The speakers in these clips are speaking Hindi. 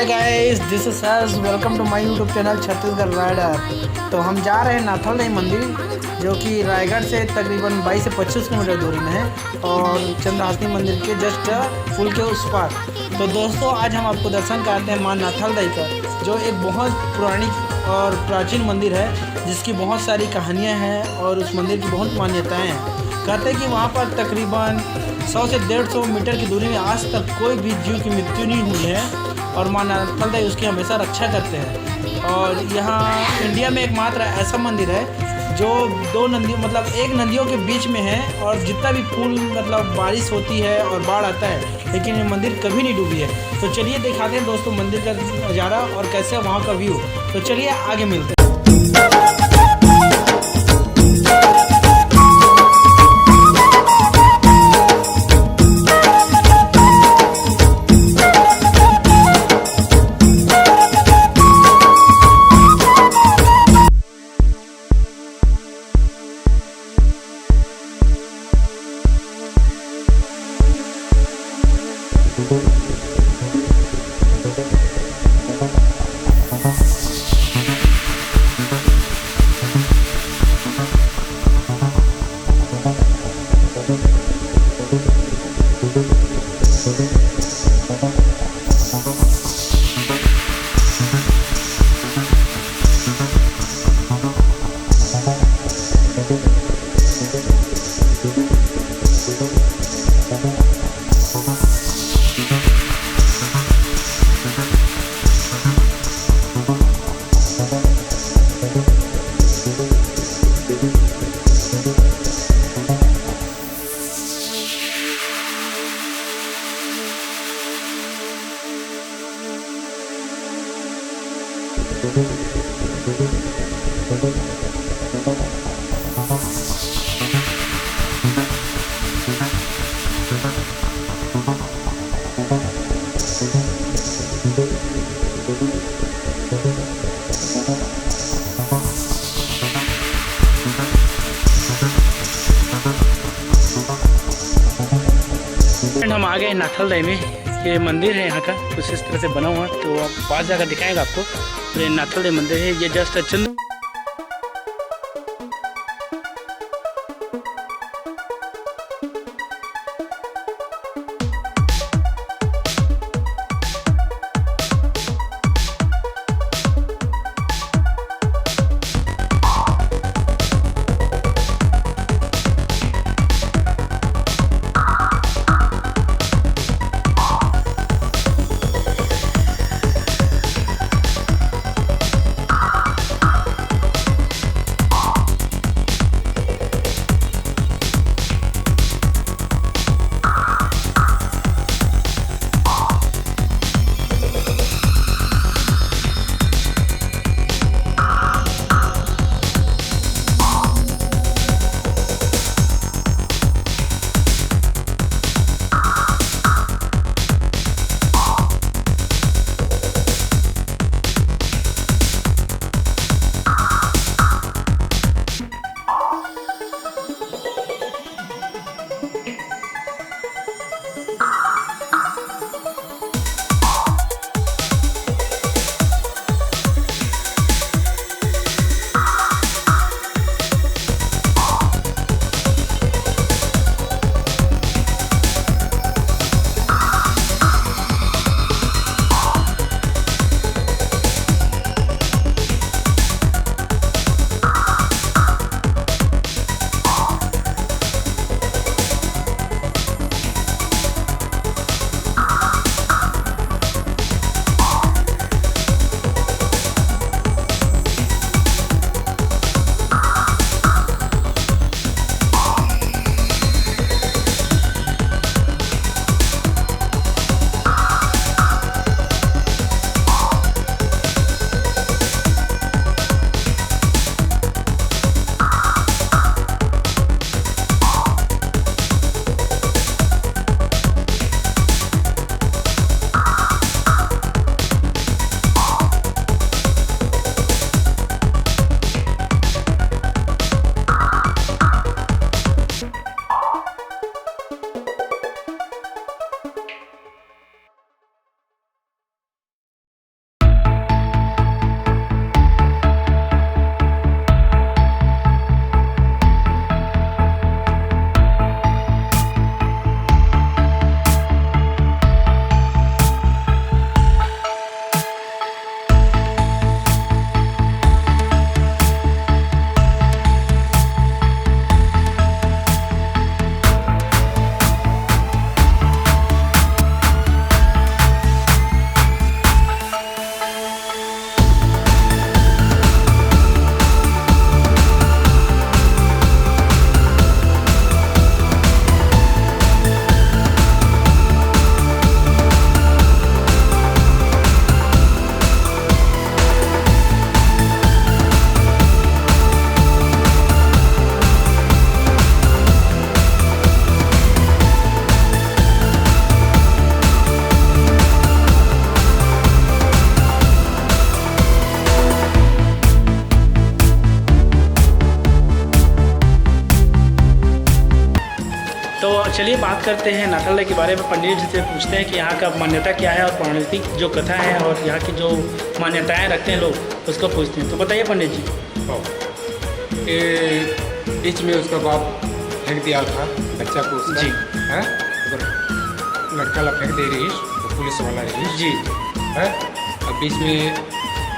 हाय गाइस, दिस इज सस। Welcome to my YouTube channel Chhattisgarh rider. तो हम जा रहे हैं नाथल मंदिर, जो कि रायगढ़ से तकरीबन 22 से 25 किलोमीटर दूरी में है और चंद्रहासिनी मंदिर के जस्ट पुल के उस पार। तो दोस्तों, आज हम आपको दर्शन कराते हैं माँ नाथल दाई का, जो एक बहुत पुरानी और प्राचीन मंदिर है, जिसकी बहुत सारी कहानियाँ हैं और उस मंदिर की बहुत मान्यताएँ हैं। कहते हैं कि वहाँ पर तकरीबन 100 से 150 मीटर की दूरी में आज तक कोई भी जीव की मृत्यु नहीं हुई है और माँ नाथल दाई उसकी हमेशा रक्षा करते हैं। और यहाँ इंडिया में एकमात्र ऐसा मंदिर है जो दो नदी एक नदियों के बीच में है, और जितना भी पुल बारिश होती है और बाढ़ आता है, लेकिन ये मंदिर कभी नहीं डूबी है। तो चलिए दिखाते हैं दोस्तों मंदिर का नज़ारा और कैसे वहाँ का व्यू। तो चलिए आगे मिलते हैं। हम आ गए नाथल दाई में। ये मंदिर है यहाँ का, कुछ इस तरह से बना हुआ, तो आप पास जाकर दिखाएगा आपको। ये नाथल दाई मंदिर है, ये जस्ट चंद चलिए बात करते हैं नाथल के बारे में। पंडित जी से पूछते हैं कि यहाँ का मान्यता क्या है और पौराणिक जो कथा है और यहाँ की जो मान्यताएं रखते हैं लोग, उसको पूछते हैं। तो बताइए पंडित जी। ये बीच में उसका बाप फेंक दिया था बच्चा को उसका, जी है, लड़का ला फेंक दे रही तो पुलिस वाला रही जी है। अब बीच में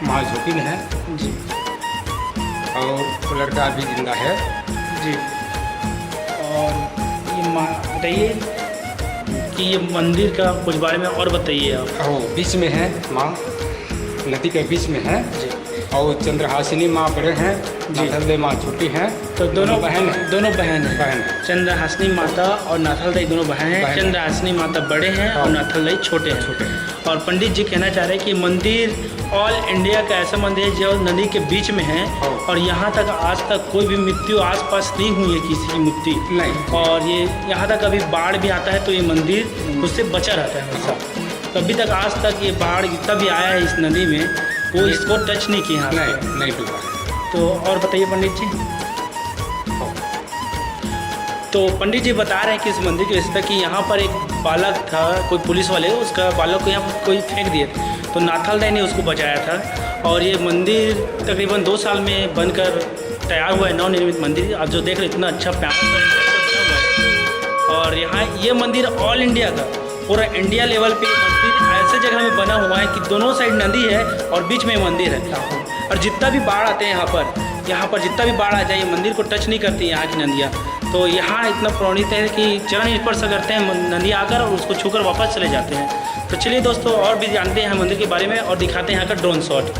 माँ झोपिन है जी और वो लड़का अभी जिंदा है जी। और ये बताइए कि ये मंदिर का कुछ बारे में और बताइए आप। और बीच में है माँ, नदी के बीच में है जी। और चंद्रहासिनी माँ बड़े हैं, नाथल माँ छोटी हैं। तो दोनों बहन है, दोनों बहन हैं। बहन है। चंद्रहासिनी माता और नाथल दाई दोनों बहन हैं। चंद्रहासिनी माता बड़े हैं और नाथल दाई छोटे हैं। छोटे हैं। और पंडित जी कहना चाह रहे हैं कि मंदिर ऑल इंडिया का ऐसा मंदिर है जो नदी के बीच में है और यहाँ तक आज तक कोई भी मृत्यु आसपास नहीं हुई है किसी की मृत्यु नहीं। और ये यहाँ तक अभी बाढ़ भी आता है तो ये मंदिर उससे बचा रहता है हमेशा। तो अभी तक आज तक ये बाढ़ जितना भी आया है इस नदी में वो इसको टच नहीं किया है। नहीं डूबा है। तो और बताइए पंडित जी। तो पंडित जी बता रहे हैं कि इस मंदिर की विशेषता कि यहाँ पर एक बालक था, कोई पुलिस वाले, उसका बालक को यहाँ पर कोई फेंक दिए तो नाथल दाई ने उसको बचाया था। और ये मंदिर तकरीबन 2 साल में बनकर तैयार हुआ है, नवनिर्मित मंदिर। आप जो देख रहे इतना अच्छा प्यारा बना हुआ है। और यहाँ ये मंदिर ऑल इंडिया का, पूरा इंडिया लेवल पे मंदिर ऐसे जगह में बना हुआ है कि दोनों साइड नदी है और बीच में मंदिर है। और जितना भी बाढ़ आते हैं यहाँ पर जितना भी बाढ़ आ जाए मंदिर को टच नहीं करती यहाँ की नदियाँ। तो यहाँ इतना प्रणीत है कि चरण स्पर्श करते हैं नदी आकर और उसको छूकर वापस चले जाते हैं। तो चलिए दोस्तों और भी जानते हैं मंदिर के बारे में और दिखाते हैं यहाँ का ड्रोन शॉट।